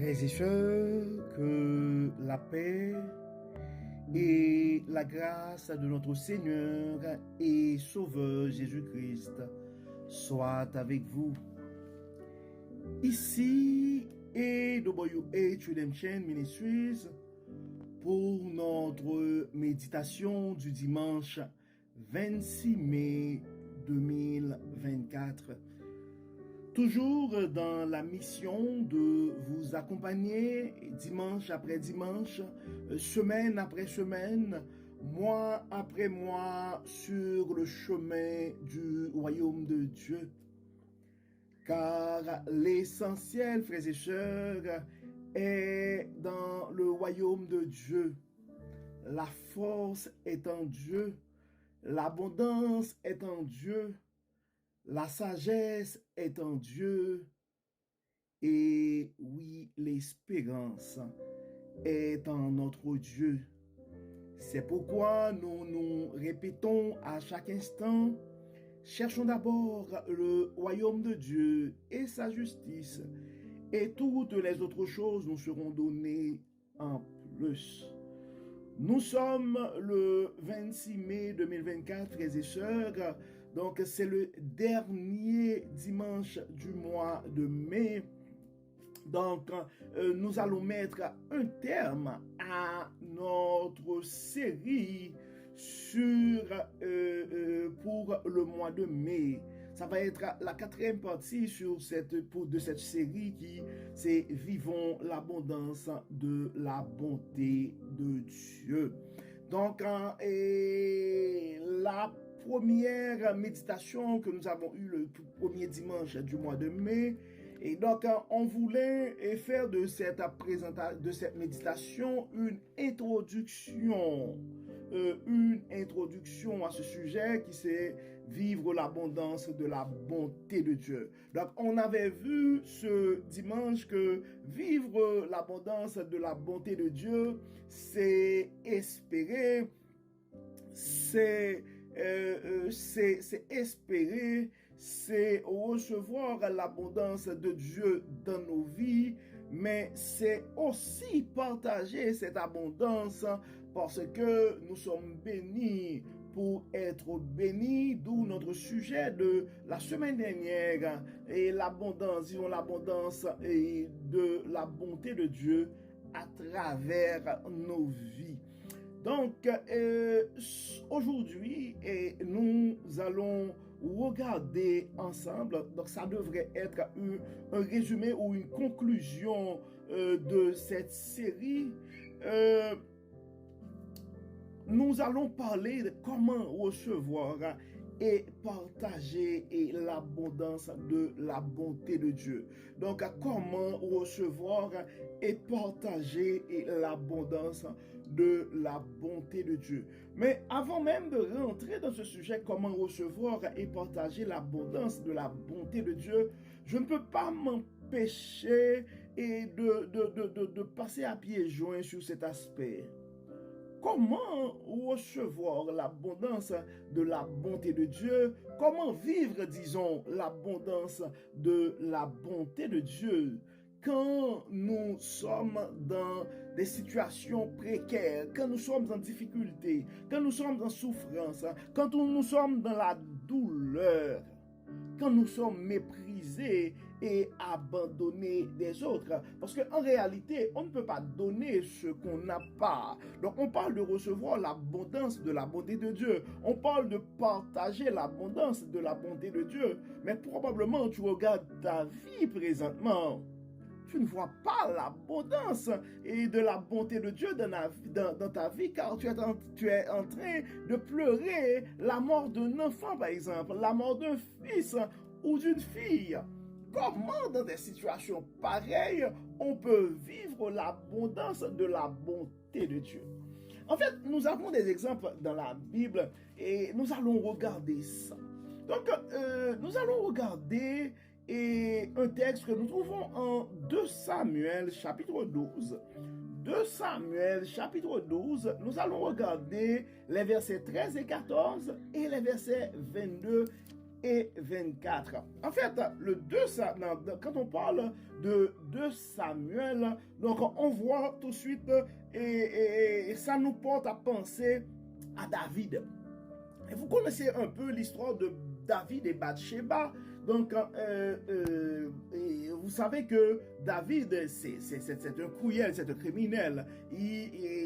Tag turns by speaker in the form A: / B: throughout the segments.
A: Frères et sœurs, que la paix et la grâce de notre Seigneur et Sauveur Jésus-Christ soient avec vous. Ici AWH Redemption Ministries pour notre méditation du dimanche 26 mai 2024. Toujours dans la mission de vous accompagner dimanche après dimanche, semaine après semaine, mois après mois sur le chemin du royaume de Dieu. Car l'essentiel, frères et sœurs, est dans le royaume de Dieu. La force est en Dieu, l'abondance est en Dieu, la sagesse est en Dieu et oui, l'espérance est en notre Dieu. C'est pourquoi nous nous répétons à chaque instant, cherchons d'abord le royaume de Dieu et sa justice, et toutes les autres choses nous seront données en plus. Nous sommes le 26 mai 2024, frères et sœurs. Donc, c'est le dernier dimanche du mois de mai. Donc, nous allons mettre un terme à notre série pour le mois de mai. Ça va être la quatrième partie de cette série qui c'est Vivons l'abondance de la bonté de Dieu. Donc, la première méditation que nous avons eue le premier dimanche du mois de mai, et donc on voulait faire de cette méditation une introduction à ce sujet qui c'est vivre l'abondance de la bonté de Dieu. Donc on avait vu ce dimanche que vivre l'abondance de la bonté de Dieu, c'est espérer, c'est espérer, c'est recevoir l'abondance de Dieu dans nos vies, mais c'est aussi partager cette abondance parce que nous sommes bénis pour être bénis, d'où notre sujet de la semaine dernière, et l'abondance, disons l'abondance et de la bonté de Dieu à travers nos vies. Donc, aujourd'hui, nous allons regarder ensemble, donc ça devrait être un résumé ou une conclusion de cette série. Nous allons parler de comment recevoir et partager l'abondance de la bonté de Dieu. Donc, comment recevoir et partager l'abondance de la bonté de Dieu. Mais avant même de rentrer dans ce sujet, comment recevoir et partager l'abondance de la bonté de Dieu, je ne peux pas m'empêcher de passer à pieds joints sur cet aspect. Comment recevoir l'abondance de la bonté de Dieu? Comment vivre, disons, l'abondance de la bonté de Dieu? Quand nous sommes dans des situations précaires, quand nous sommes en difficulté, quand nous sommes en souffrance, quand nous sommes dans la douleur, quand nous sommes méprisés et abandonnés des autres. Parce qu'en réalité, on ne peut pas donner ce qu'on n'a pas. Donc, on parle de recevoir l'abondance de la bonté de Dieu. On parle de partager l'abondance de la bonté de Dieu. Mais probablement, tu regardes ta vie présentement. Tu ne vois pas l'abondance et de la bonté de Dieu dans ta vie, car tu es en train de pleurer la mort d'un enfant, par exemple, la mort d'un fils ou d'une fille. Comment, dans des situations pareilles, on peut vivre l'abondance de la bonté de Dieu? En fait, nous avons des exemples dans la Bible et nous allons regarder ça. Donc, nous allons regarder un texte que nous trouvons en 2 Samuel chapitre 12. 2 Samuel chapitre 12, nous allons regarder les versets 13 et 14 et les versets 22 et 24. En fait, quand on parle de 2 Samuel, donc on voit tout de suite et ça nous porte à penser à David. Et vous connaissez un peu l'histoire de David et Bathsheba. Donc, vous savez que David, c'est un cruel, c'est un criminel.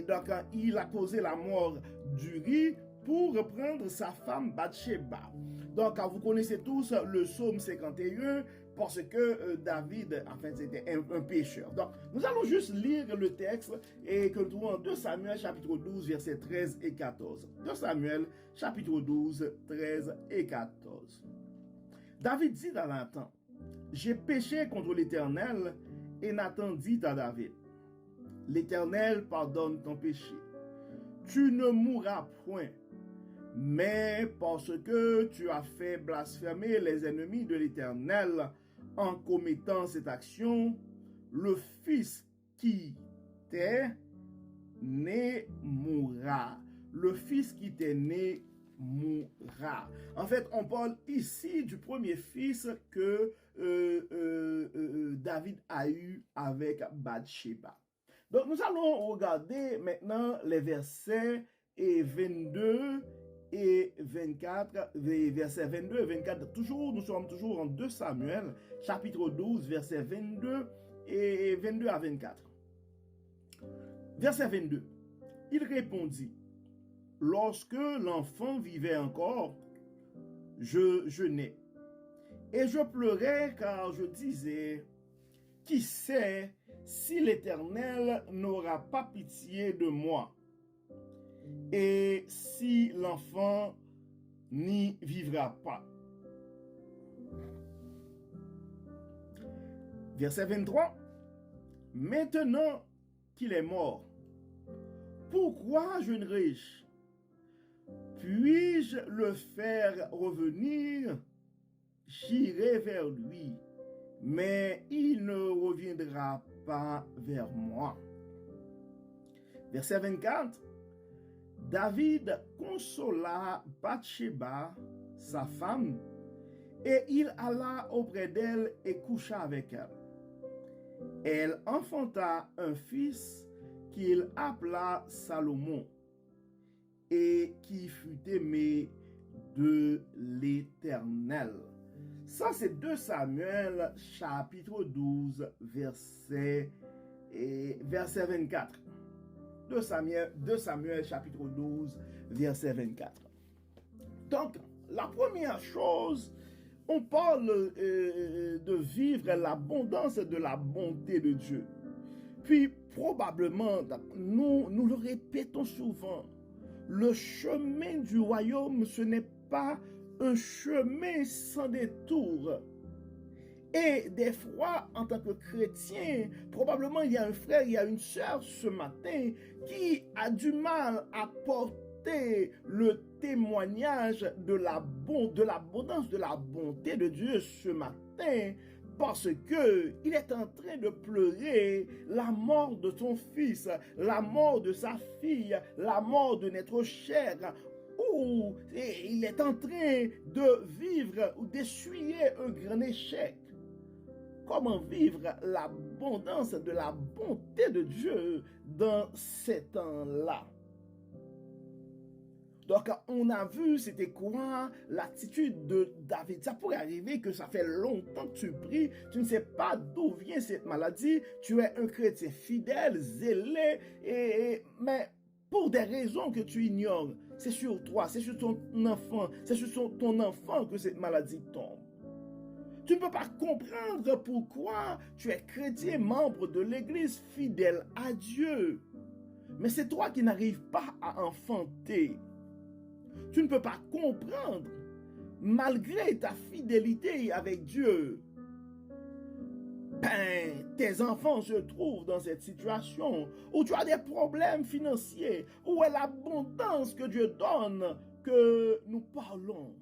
A: Donc, il a causé la mort d'Uri pour reprendre sa femme Bathsheba. Donc, vous connaissez tous le psaume 51 parce que David, en fait, c'était un pécheur. Donc, nous allons juste lire le texte et que nous trouvons en 2 Samuel chapitre 12, versets 13 et 14. 2 Samuel chapitre 12, 13 et 14. David dit à Nathan, « J'ai péché contre l'Éternel. » Et Nathan dit à David, « L'Éternel pardonne ton péché. Tu ne mourras point. Mais parce que tu as fait blasphémer les ennemis de l'Éternel en commettant cette action, le fils qui t'est né mourra. » Le fils qui t'est né mourra. En fait, on parle ici du premier fils que David a eu avec Bathsheba. Donc, nous allons regarder maintenant les versets 22 et 24, versets 22 et 24. Nous sommes toujours en 2 Samuel, chapitre 12, versets 22 et 22 à 24. Verset 22. Il répondit, « Lorsque l'enfant vivait encore, je jeûnais, et je pleurais car je disais, qui sait si l'Éternel n'aura pas pitié de moi, et si l'enfant n'y vivra pas. » Verset 23. « Maintenant qu'il est mort, pourquoi jeûnerai-je? Puis-je le faire revenir? J'irai vers lui, mais il ne reviendra pas vers moi. » Verset 24. David consola Bathsheba, sa femme, et il alla auprès d'elle et coucha avec elle. Elle enfanta un fils qu'il appela Salomon, et qui fut aimé de l'Éternel. Ça, c'est 2 Samuel, chapitre 12, verset 24. 2 Samuel, chapitre 12, verset 24. Donc, la première chose, on parle de vivre l'abondance de la bonté de Dieu. Puis, probablement, nous le répétons souvent, le chemin du royaume, ce n'est pas un chemin sans détour. Et des fois, en tant que chrétien, probablement il y a un frère, il y a une sœur ce matin qui a du mal à porter le témoignage de l'abondance, de la bonté de Dieu ce matin, parce que il est en train de pleurer la mort de son fils, la mort de sa fille, la mort de notre chair, ou il est en train de vivre ou d'essuyer un grand échec. Comment vivre l'abondance de la bonté de Dieu dans ces temps-là? Donc, on a vu c'était quoi l'attitude de David. Ça pourrait arriver que ça fait longtemps que tu pries, tu ne sais pas d'où vient cette maladie, tu es un chrétien fidèle, zélé, mais pour des raisons que tu ignores, c'est sur toi, c'est sur ton enfant, c'est sur ton enfant que cette maladie tombe. Tu ne peux pas comprendre pourquoi tu es chrétien, membre de l'Église, fidèle à Dieu. Mais c'est toi qui n'arrives pas à enfanter. Tu ne peux pas comprendre, malgré ta fidélité avec Dieu, tes enfants se trouvent dans cette situation où tu as des problèmes financiers, où est l'abondance que Dieu donne que nous parlons.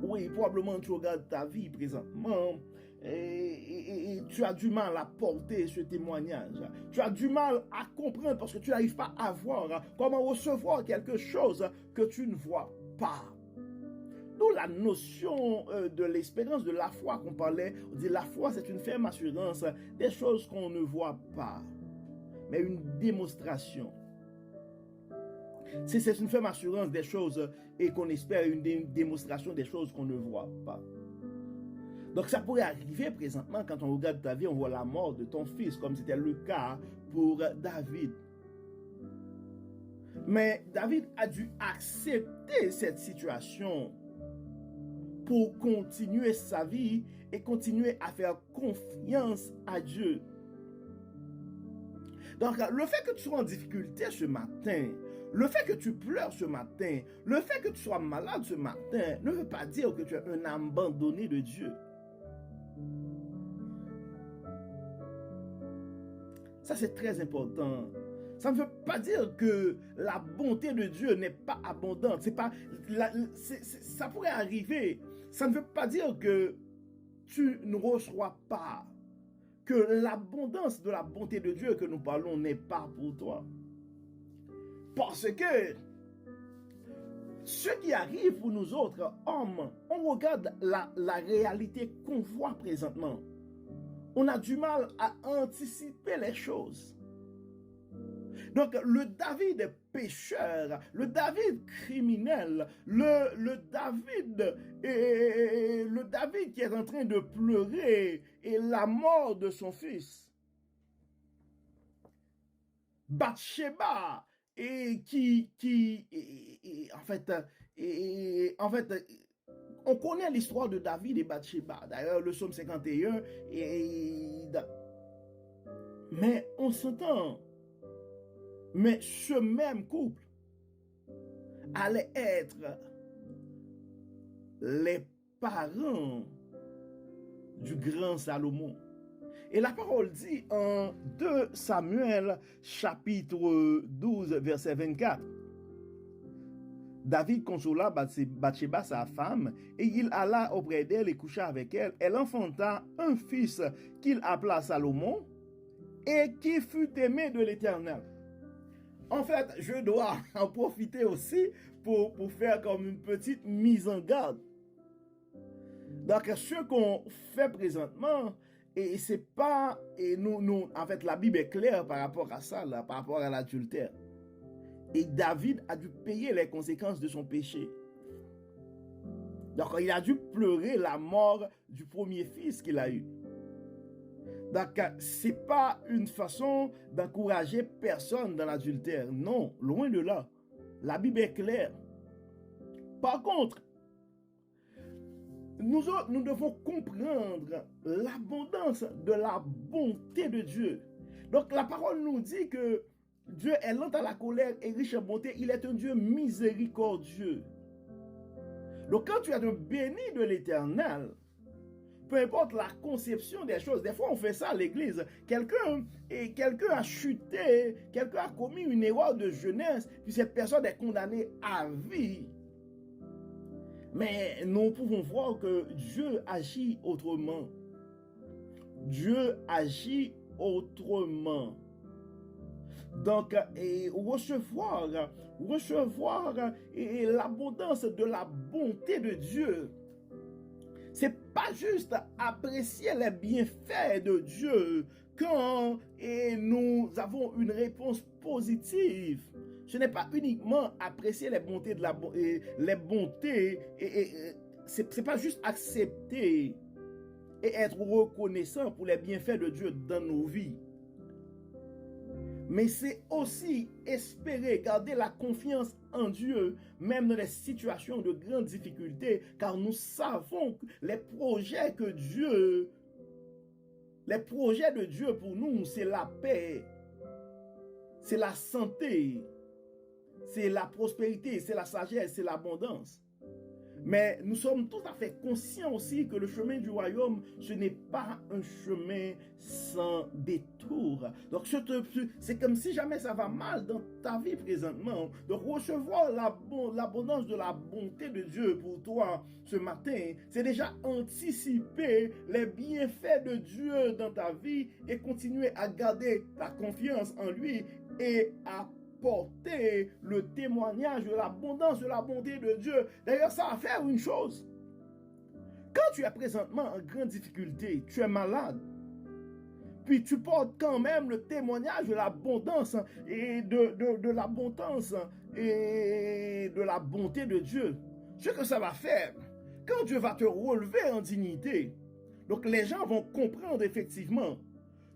A: Oui, probablement tu regardes ta vie présentement et tu as du mal à porter ce témoignage. Tu as du mal à comprendre parce que tu n'arrives pas à voir comment recevoir quelque chose que tu ne vois pas. d'où la notion de l'espérance, de la foi qu'on parlait. On dit la foi, c'est une ferme assurance des choses qu'on ne voit pas, mais une démonstration. C'est une ferme assurance des choses et qu'on espère, une démonstration des choses qu'on ne voit pas. Donc ça pourrait arriver présentement quand on regarde ta vie, on voit la mort de ton fils, comme c'était le cas pour David. Mais David a dû accepter cette situation pour continuer sa vie et continuer à faire confiance à Dieu. Donc, le fait que tu sois en difficulté ce matin, le fait que tu pleures ce matin, le fait que tu sois malade ce matin, ne veut pas dire que tu es un abandonné de Dieu. Ça, c'est très important. Ça ne veut pas dire que la bonté de Dieu n'est pas abondante. Ça pourrait arriver. Ça ne veut pas dire que tu ne reçois pas, que l'abondance de la bonté de Dieu que nous parlons n'est pas pour toi. Parce que ce qui arrive pour nous autres hommes, on regarde la réalité qu'on voit présentement. On a du mal à anticiper les choses. Donc, le David pécheur, le David criminel, le David qui est en train de pleurer et la mort de son fils. Bathsheba, en fait, on connaît l'histoire de David et Bathsheba. D'ailleurs, le psaume 51, mais on s'entend. Mais ce même couple allait être les parents du grand Salomon. Et la parole dit en 2 Samuel chapitre 12 verset 24. David consola Bathsheba sa femme et il alla auprès d'elle et coucha avec elle. Elle enfanta un fils qu'il appela Salomon et qui fut aimé de l'Éternel. En fait, je dois en profiter aussi pour faire comme une petite mise en garde. Donc, ce qu'on fait présentement, et c'est pas, et nous, en fait, la Bible est claire par rapport à ça, là, par rapport à l'adultère. Et David a dû payer les conséquences de son péché. Donc, il a dû pleurer la mort du premier fils qu'il a eu. Donc, ce n'est pas une façon d'encourager personne dans l'adultère. Non, loin de là. La Bible est claire. Par contre, nous devons comprendre l'abondance de la bonté de Dieu. Donc, la parole nous dit que Dieu est lent à la colère et riche en bonté. Il est un Dieu miséricordieux. Donc, quand tu es un béni de l'Éternel, peu importe la conception des choses, des fois on fait ça à l'église. Quelqu'un a chuté, quelqu'un a commis une erreur de jeunesse, puis cette personne est condamnée à vie. Mais nous pouvons voir que Dieu agit autrement. Dieu agit autrement. Donc, recevoir l'abondance de la bonté de Dieu, c'est pas juste apprécier les bienfaits de Dieu quand nous avons une réponse positive. Ce n'est pas uniquement apprécier les bontés c'est pas juste accepter et être reconnaissant pour les bienfaits de Dieu dans nos vies. Mais c'est aussi espérer, garder la confiance en Dieu, même dans les situations de grandes difficultés, car nous savons que les projets de Dieu pour nous, c'est la paix, c'est la santé, c'est la prospérité, c'est la sagesse, c'est l'abondance. Mais nous sommes tout à fait conscients aussi que le chemin du royaume, ce n'est pas un chemin sans détour. Donc, c'est comme si jamais ça va mal dans ta vie présentement. Donc, recevoir l'abondance de la bonté de Dieu pour toi ce matin, c'est déjà anticiper les bienfaits de Dieu dans ta vie et continuer à garder ta confiance en lui et à porter le témoignage de l'abondance de la bonté de Dieu. D'ailleurs, ça va faire une chose. Quand tu es présentement en grande difficulté, tu es malade, puis tu portes quand même le témoignage de l'abondance et de l'abondance et de la bonté de Dieu. Ce que ça va faire, quand Dieu va te relever en dignité, donc les gens vont comprendre effectivement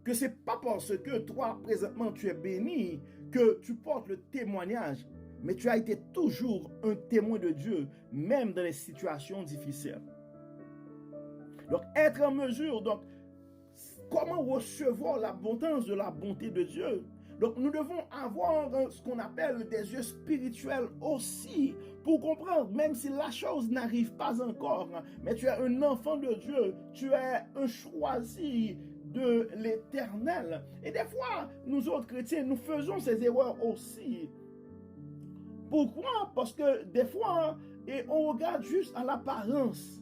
A: que ce n'est pas parce que toi, présentement, tu es béni, que tu portes le témoignage, mais tu as été toujours un témoin de Dieu, même dans les situations difficiles. Donc, être en mesure, donc, comment recevoir l'abondance de la bonté de Dieu? Donc, nous devons avoir ce qu'on appelle des yeux spirituels aussi pour comprendre, même si la chose n'arrive pas encore, mais tu es un enfant de Dieu, tu es un choisi de l'Éternel. Et des fois, nous autres chrétiens, nous faisons ces erreurs aussi. Pourquoi? Parce que des fois, on regarde juste à l'apparence.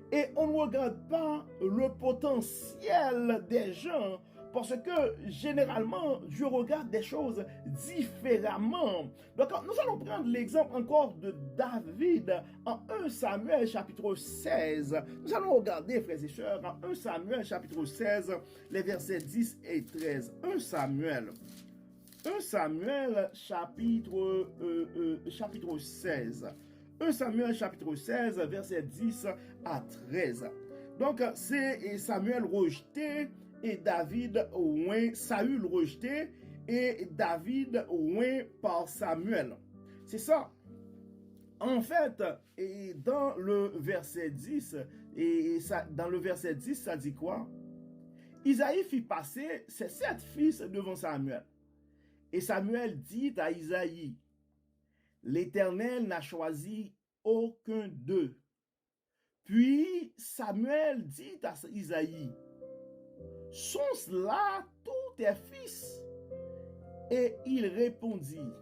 A: Et on ne regarde pas le potentiel des gens parce que généralement, Dieu regarde des choses différemment. Donc, nous allons prendre l'exemple encore de David en 1 Samuel chapitre 16. Nous allons regarder, frères et sœurs, en 1 Samuel chapitre 16, les versets 10 et 13. 1 Samuel chapitre 16. 1 Samuel chapitre 16, verset 10 à 13. Donc, c'est Samuel rejeté et David oint, Saül rejeté et David oint par Samuel. C'est ça. En fait, et dans le verset 10, dans le verset 10, ça dit quoi? Isaïe fit passer ses 7 fils devant Samuel. Et Samuel dit à Isaïe, l'Éternel n'a choisi aucun d'eux. Puis Samuel dit à Isaïe, sont-ce là tous tes fils? Et il répondit,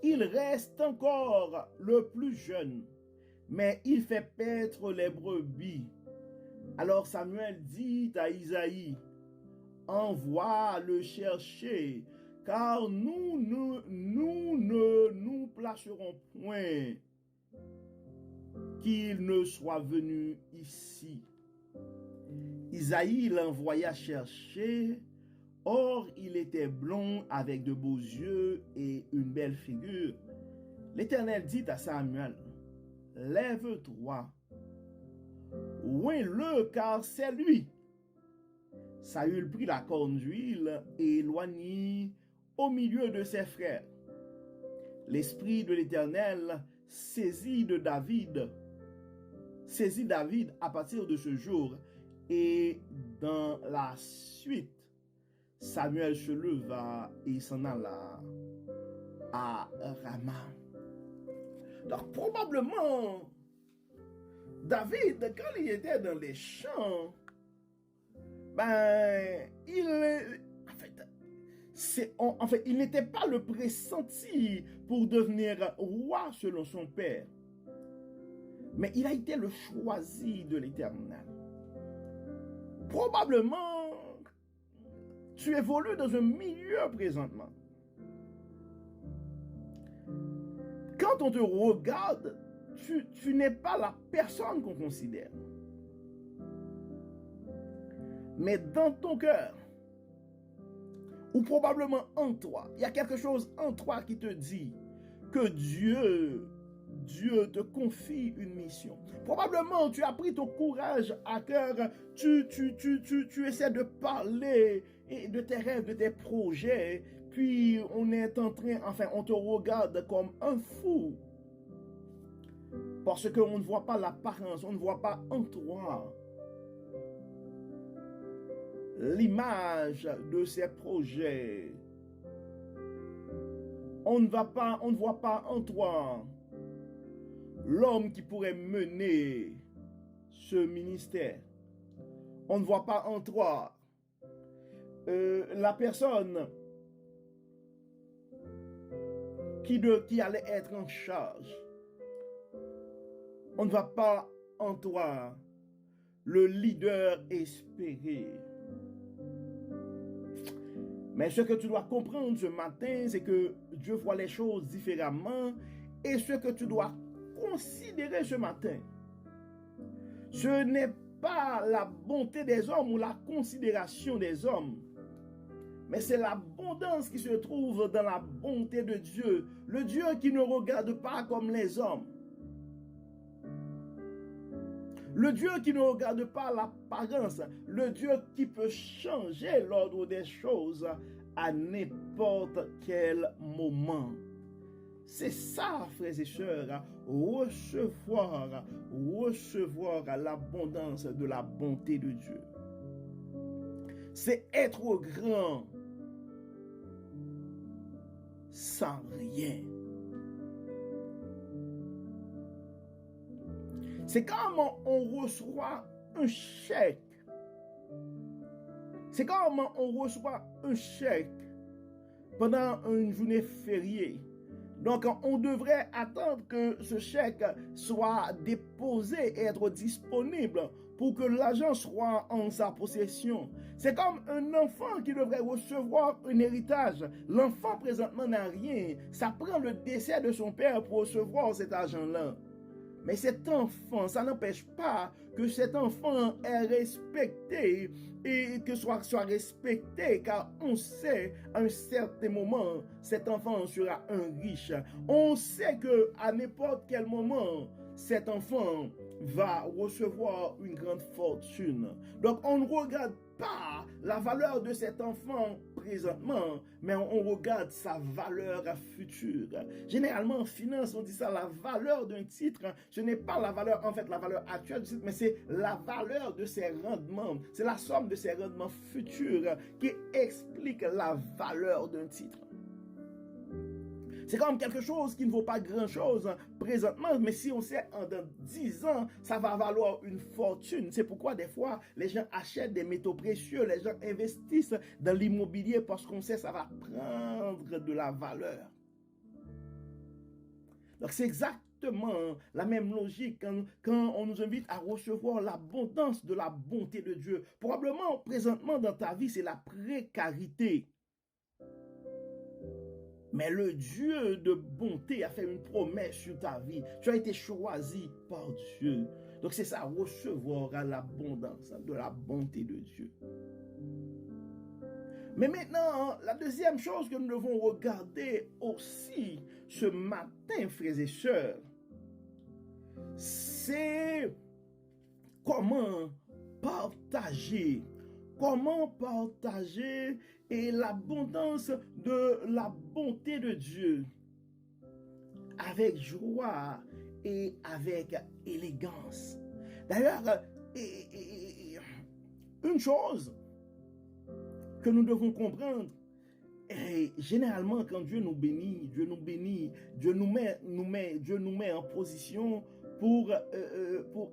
A: il reste encore le plus jeune, mais il fait paître les brebis. Alors Samuel dit à Isaïe, envoie le chercher, car nous ne nous placerons point qu'il ne soit venu ici. Isaïe l'envoya chercher, or il était blond avec de beaux yeux et une belle figure. L'Éternel dit à Samuel, lève-toi, oins-le car c'est lui. Saül prit la corne d'huile et éloignit au milieu de ses frères. L'esprit de l'Éternel saisit David à partir de ce jour, et dans la suite, Samuel se leva et s'en alla à Rama. Donc probablement, David, quand il était dans les champs, il n'était pas le pressenti pour devenir roi selon son père. Mais il a été le choisi de l'Éternel. Probablement, tu évolues dans un milieu présentement. Quand on te regarde, tu n'es pas la personne qu'on considère. Mais dans ton cœur, ou probablement en toi, il y a quelque chose en toi qui te dit que Dieu te confie une mission. Probablement, tu as pris ton courage à cœur, tu essaies de parler de tes rêves, de tes projets, puis on te regarde comme un fou. Parce qu'on ne voit pas l'apparence, on ne voit pas en toi l'image de ces projets. On ne voit pas en toi l'homme qui pourrait mener ce ministère. On ne voit pas en toi la personne qui allait être en charge. On ne voit pas en toi le leader espéré. Mais ce que tu dois comprendre ce matin, c'est que Dieu voit les choses différemment. Et ce que tu dois considérer ce matin, ce n'est pas la bonté des hommes ou la considération des hommes, mais c'est l'abondance qui se trouve dans la bonté de Dieu. Le Dieu qui ne regarde pas comme les hommes. Le Dieu qui ne regarde pas l'apparence. Le Dieu qui peut changer l'ordre des choses à n'importe quel moment. C'est ça, frères et sœurs, recevoir l'abondance de la bonté de Dieu. C'est être grand sans rien. C'est comme on reçoit un chèque. C'est comme on reçoit un chèque pendant une journée fériée. Donc, on devrait attendre que ce chèque soit déposé et être disponible pour que l'argent soit en sa possession. C'est comme un enfant qui devrait recevoir un héritage. L'enfant présentement n'a rien. Ça prend le décès de son père pour recevoir cet argent-là. Mais cet enfant, ça n'empêche pas que cet enfant est respecté et que soit respecté, car on sait à un certain moment, cet enfant sera un riche. On sait qu'à n'importe quel moment, cet enfant va recevoir une grande fortune. Donc on ne regarde pas la valeur de cet enfant présentement, mais on regarde sa valeur future. Généralement en finance, on dit ça, la valeur d'un titre, ce n'est pas la valeur, en fait, la valeur actuelle du titre, mais c'est la valeur de ses rendements. C'est la somme de ses rendements futurs qui explique la valeur d'un titre. C'est comme quelque chose qui ne vaut pas grand-chose présentement, mais si on sait dans 10 ans, ça va valoir une fortune. C'est pourquoi des fois, les gens achètent des métaux précieux, les gens investissent dans l'immobilier parce qu'on sait que ça va prendre de la valeur. Donc c'est exactement la même logique quand on nous invite à recevoir l'abondance de la bonté de Dieu. Probablement, présentement dans ta vie, c'est la précarité. Mais le Dieu de bonté a fait une promesse sur ta vie. Tu as été choisi par Dieu. Donc c'est ça, recevoir l'abondance de la bonté de Dieu. Mais maintenant, la deuxième chose que nous devons regarder aussi ce matin, frères et sœurs, c'est comment partager et l'abondance de la bonté de Dieu avec joie et avec élégance. D'ailleurs, une chose que nous devons comprendre, et généralement quand Dieu nous bénit, Dieu nous met en position pour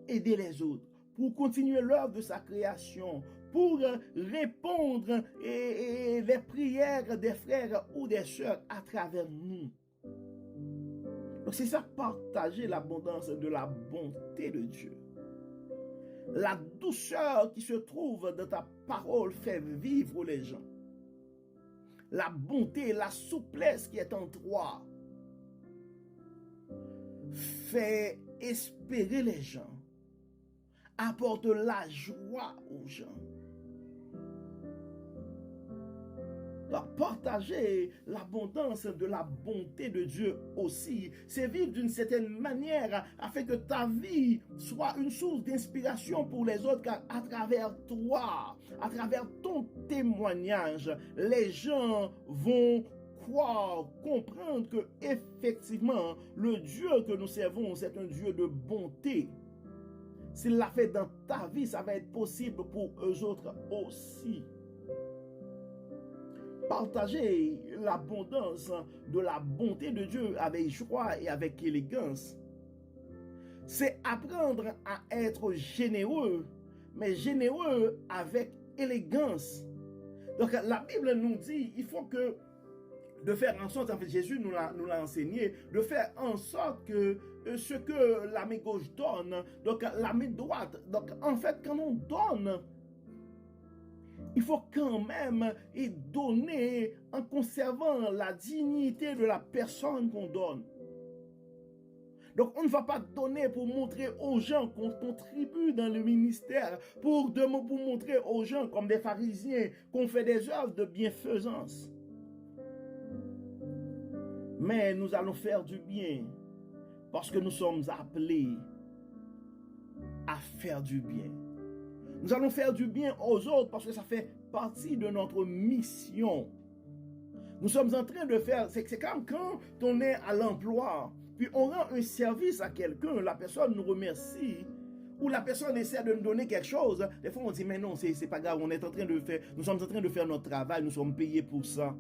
A: aider les autres, pour continuer l'œuvre de sa création, pour répondre les prières des frères ou des sœurs à travers nous. Donc c'est ça, partager l'abondance de la bonté de Dieu. La douceur qui se trouve dans ta parole fait vivre les gens. La bonté, la souplesse qui est en toi fait espérer les gens, apporte la joie aux gens. Donc, partager l'abondance de la bonté de Dieu aussi, c'est vivre d'une certaine manière afin que ta vie soit une source d'inspiration pour les autres, car à travers toi, à travers ton témoignage, les gens vont croire, comprendre que effectivement, le Dieu que nous servons, c'est un Dieu de bonté. S'il l'a fait dans ta vie, ça va être possible pour eux autres aussi. Partager l'abondance de la bonté de Dieu avec joie et avec élégance, c'est apprendre à être généreux, mais généreux avec élégance. Donc la Bible nous dit, il faut que de faire en sorte, en fait Jésus nous l'a enseigné, de faire en sorte que ce que la main gauche donne, donc la main droite, donc en fait quand on donne, il faut quand même y donner en conservant la dignité de la personne qu'on donne. Donc, on ne va pas donner pour montrer aux gens qu'on contribue dans le ministère, pour montrer aux gens, comme des pharisiens, qu'on fait des œuvres de bienfaisance. Mais nous allons faire du bien parce que nous sommes appelés à faire du bien. Nous allons faire du bien aux autres parce que ça fait partie de notre mission. Nous sommes en train de faire, c'est comme quand on est à l'emploi, puis on rend un service à quelqu'un, la personne nous remercie, ou la personne essaie de nous donner quelque chose. Des fois on dit, mais non, c'est pas grave, nous sommes en train de faire notre travail, nous sommes payés pour ça.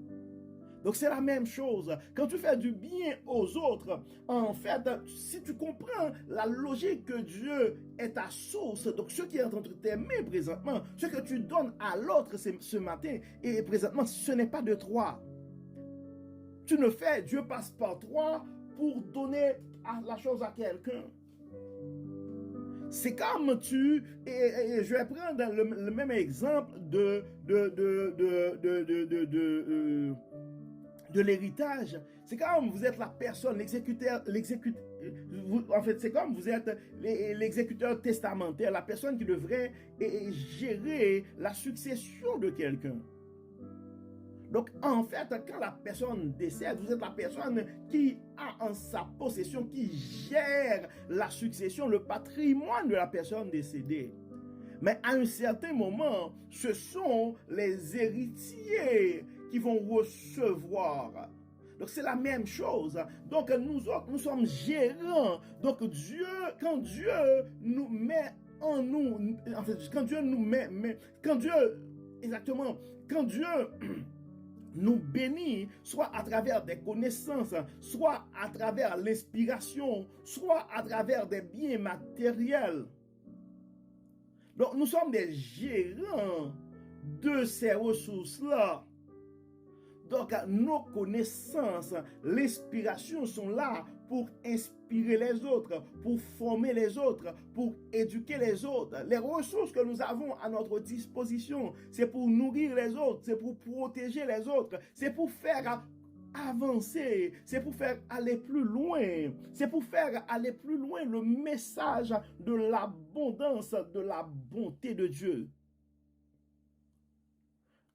A: Donc c'est la même chose. Quand tu fais du bien aux autres, en fait, si tu comprends la logique que Dieu est ta source, donc ce qui est entre tes mains présentement, ce que tu donnes à l'autre ce matin et présentement, ce n'est pas de toi. Tu ne fais, Dieu passe par toi pour donner la chose à quelqu'un. C'est comme et je vais prendre le même exemple de l'héritage. C'est comme vous êtes la personne, en fait, c'est comme vous êtes l'exécuteur testamentaire, la personne qui devrait gérer la succession de quelqu'un. Donc, en fait, quand la personne décède, vous êtes la personne qui a en sa possession, qui gère la succession, le patrimoine de la personne décédée. Mais à un certain moment, ce sont les héritiers qui vont recevoir. Donc, c'est la même chose. Donc, nous autres, nous sommes gérants. Donc, quand Dieu nous met en nous, en fait, quand Dieu nous bénit, soit à travers des connaissances, soit à travers l'inspiration, soit à travers des biens matériels. Donc, nous sommes des gérants de ces ressources-là. Donc, nos connaissances, l'inspiration sont là pour inspirer les autres, pour former les autres, pour éduquer les autres. Les ressources que nous avons à notre disposition, c'est pour nourrir les autres, c'est pour protéger les autres, c'est pour faire avancer, c'est pour faire aller plus loin, c'est pour faire aller plus loin le message de l'abondance, de la bonté de Dieu.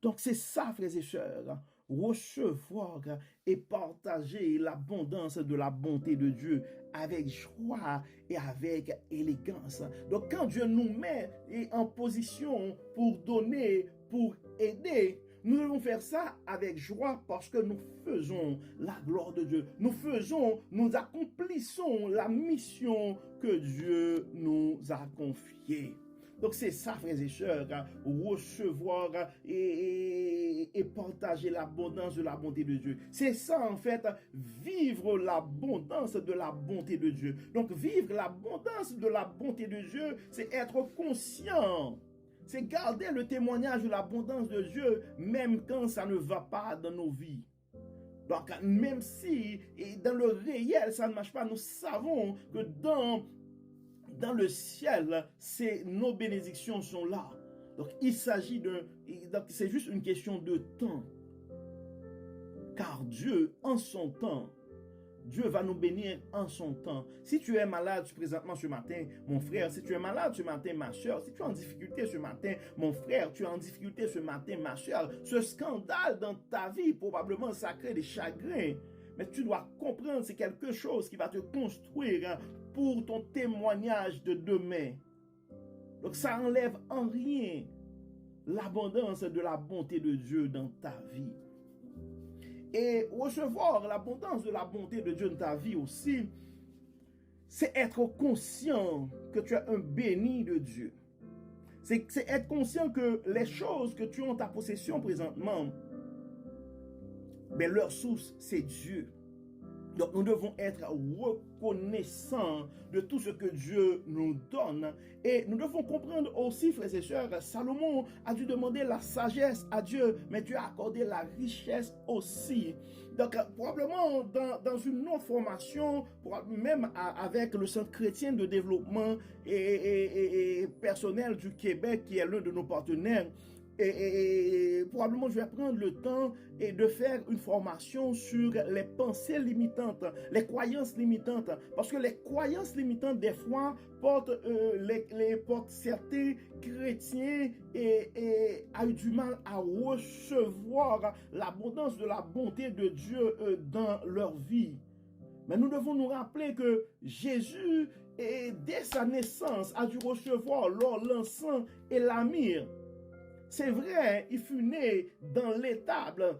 A: Donc, c'est ça, frères et sœurs, recevoir et partager l'abondance de la bonté de Dieu avec joie et avec élégance. Donc, quand Dieu nous met en position pour donner, pour aider, nous devons faire ça avec joie parce que nous faisons la gloire de Dieu. Nous accomplissons la mission que Dieu nous a confiée. Donc c'est ça, frères et sœurs, recevoir et partager l'abondance de la bonté de Dieu. C'est ça, en fait, vivre l'abondance de la bonté de Dieu. Donc vivre l'abondance de la bonté de Dieu, c'est être conscient. C'est garder le témoignage de l'abondance de Dieu, même quand ça ne va pas dans nos vies. Donc même si dans le réel, ça ne marche pas, nous savons que dans le ciel, nos bénédictions sont là. Donc, c'est juste une question de temps. Car Dieu, en son temps, Dieu va nous bénir en son temps. Si tu es malade présentement ce matin, mon frère, si tu es malade ce matin, ma soeur, si tu es en difficulté ce matin, mon frère, tu es en difficulté ce matin, ma soeur, ce scandale dans ta vie, probablement, ça crée des chagrins. Mais tu dois comprendre, c'est quelque chose qui va te construire pour ton témoignage de demain. Donc ça enlève en rien l'abondance de la bonté de Dieu dans ta vie. Et recevoir l'abondance de la bonté de Dieu dans ta vie aussi, c'est être conscient que tu es un béni de Dieu. C'est être conscient que les choses que tu as en ta possession présentement, mais leur source, c'est Dieu. Donc nous devons être reconnaissants de tout ce que Dieu nous donne. Et nous devons comprendre aussi, frères et sœurs, Salomon a dû demander la sagesse à Dieu, mais Dieu a accordé la richesse aussi. Donc probablement dans une autre formation, même avec le Centre chrétien de développement et personnel du Québec, qui est l'un de nos partenaires, probablement je vais prendre le temps de faire une formation sur les pensées limitantes, les croyances limitantes, parce que les croyances limitantes des fois portent, portent certains chrétiens et a eu du mal à recevoir l'abondance de la bonté de Dieu dans leur vie. Mais nous devons nous rappeler que Jésus, dès sa naissance, a dû recevoir l'or, l'encens et la myrrhe. C'est vrai, il fut né dans l'étable,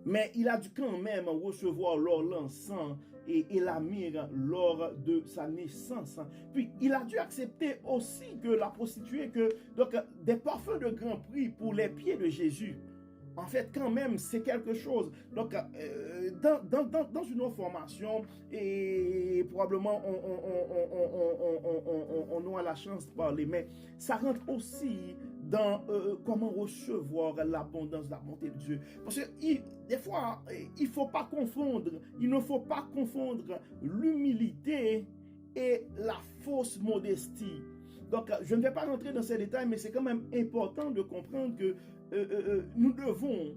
A: mais il a dû quand même recevoir l'or, l'encens et la myrrhe lors de sa naissance. Puis il a dû accepter aussi que la prostituée, donc des parfums de grand prix pour les pieds de Jésus. En fait, quand même, c'est quelque chose. Donc, dans une autre formation, et probablement on aura la chance de parler, mais ça rentre aussi dans comment recevoir l'abondance, la bonté de Dieu. Parce que des fois, il ne faut pas confondre l'humilité et la fausse modestie. Donc, je ne vais pas rentrer dans ces détails, mais c'est quand même important de comprendre que nous devons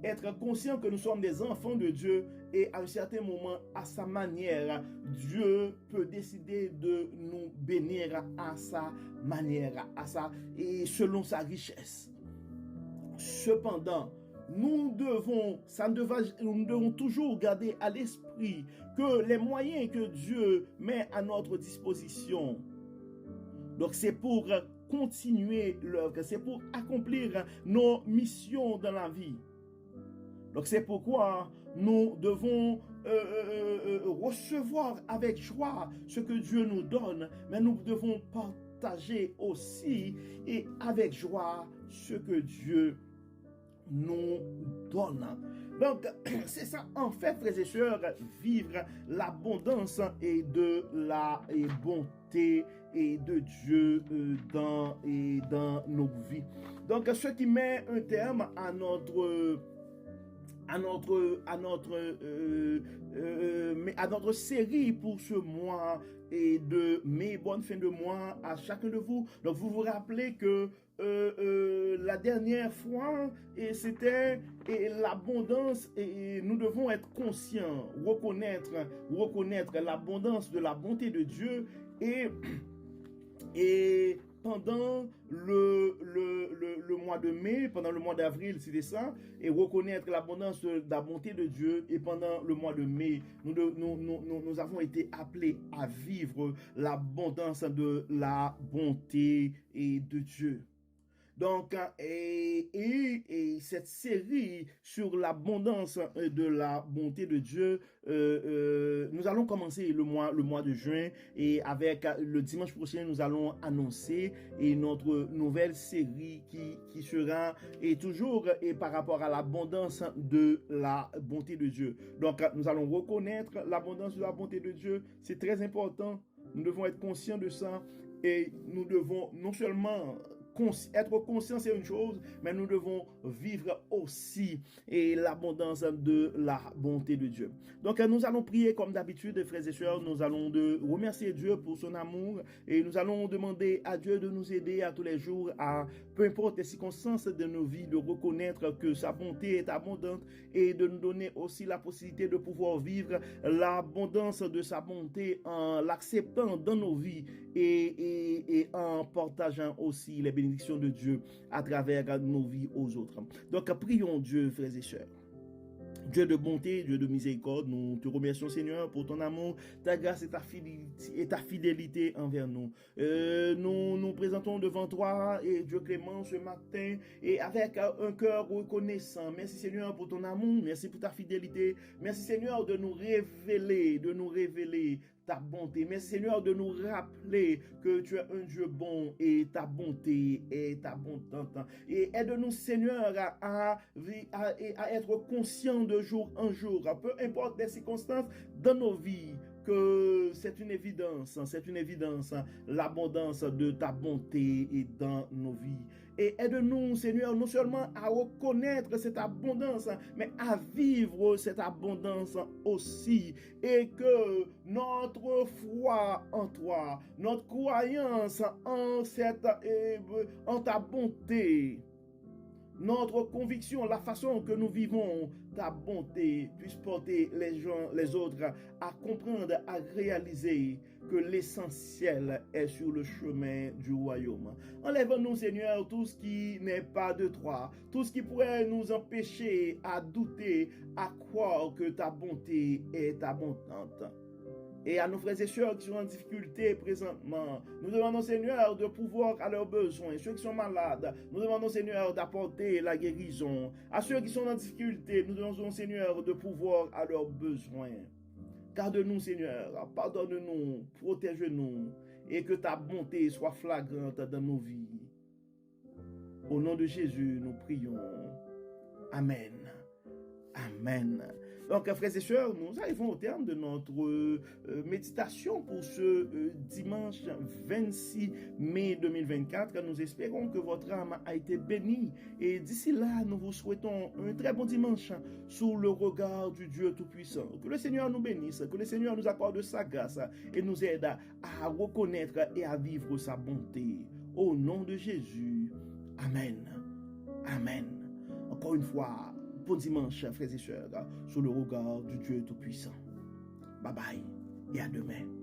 A: être conscients que nous sommes des enfants de Dieu et à un certain moment, à sa manière, Dieu peut décider de nous bénir à sa manière, et selon sa richesse. Cependant, nous devons toujours garder à l'esprit que les moyens que Dieu met à notre disposition, donc c'est pour continuer l'œuvre, c'est pour accomplir nos missions dans la vie. Donc c'est pourquoi nous devons recevoir avec joie ce que Dieu nous donne, mais nous devons partager aussi et avec joie ce que Dieu nous donne. Donc, c'est ça, en fait, frères et sœurs, vivre l'abondance et de la bonté et de Dieu dans nos vies. Donc, ce qui met un terme à notre série pour ce mois et de mai, bonne fin de mois à chacun de vous. Donc vous vous rappelez que la dernière fois c'était l'abondance et nous devons être conscients, reconnaître l'abondance de la bonté de Dieu et pendant le mois de mai, pendant le mois d'avril, c'était ça, et reconnaître l'abondance de la bonté de Dieu. Et pendant le mois de mai, nous avons été appelés à vivre l'abondance de la bonté et de Dieu. Donc, et cette série sur l'abondance de la bonté de Dieu, nous allons commencer le mois de juin, et avec le dimanche prochain, nous allons annoncer notre nouvelle série qui sera toujours par rapport à l'abondance de la bonté de Dieu. Donc, nous allons reconnaître l'abondance de la bonté de Dieu. C'est très important. Nous devons être conscients de ça, et nous devons non seulement être conscient, c'est une chose, mais nous devons vivre aussi l'abondance de la bonté de Dieu. Donc nous allons prier comme d'habitude, frères et sœurs. Nous allons remercier Dieu pour son amour, et nous allons demander à Dieu de nous aider à tous les jours, à peu importe les circonstances de nos vies, de reconnaître que sa bonté est abondante, et de nous donner aussi la possibilité de pouvoir vivre l'abondance de sa bonté en l'acceptant dans nos vies et en partageant aussi les bénédictions de Dieu à travers nos vies aux autres. Donc prions Dieu, frères et sœurs. Dieu de bonté, Dieu de miséricorde, nous te remercions, Seigneur, pour ton amour, ta grâce et ta fidélité envers nous. Nous nous présentons devant toi, et Dieu clément, ce matin, et avec un cœur reconnaissant. Merci, Seigneur, pour ton amour, merci pour ta fidélité. Merci, Seigneur, de nous révéler ta bonté. Merci, Seigneur, de nous rappeler que tu es un Dieu bon et ta bonté est abondante. Et aide-nous, Seigneur, à être conscients de jour en jour, peu importe les circonstances dans nos vies, que c'est une évidence, l'abondance de ta bonté est dans nos vies. Et aide-nous, Seigneur, non seulement à reconnaître cette abondance, mais à vivre cette abondance aussi. Et que notre foi en toi, notre croyance en ta bonté, notre conviction, la façon que nous vivons ta bonté puisse porter les autres à comprendre, à réaliser que l'essentiel est sur le chemin du royaume. Enlève-nous, Seigneur, tout ce qui n'est pas de toi, tout ce qui pourrait nous empêcher à douter, à croire que ta bonté est abondante. Et à nos frères et sœurs qui sont en difficulté présentement, nous demandons, Seigneur, de pouvoir à leurs besoins. Ceux qui sont malades, nous demandons, Seigneur, d'apporter la guérison. À ceux qui sont en difficulté, nous demandons, Seigneur, de pouvoir à leurs besoins. Garde-nous, Seigneur, pardonne-nous, protège-nous, et que ta bonté soit flagrante dans nos vies. Au nom de Jésus, nous prions. Amen. Amen. Donc, frères et sœurs, nous arrivons au terme de notre méditation pour ce dimanche 26 mai 2024. Nous espérons que votre âme a été bénie. Et d'ici là, nous vous souhaitons un très bon dimanche sous le regard du Dieu Tout-Puissant. Que le Seigneur nous bénisse, que le Seigneur nous accorde sa grâce et nous aide à reconnaître et à vivre sa bonté. Au nom de Jésus. Amen. Amen. Encore une fois, bon dimanche, frères et sœurs, sous le regard du Dieu Tout-Puissant. Bye bye et à demain.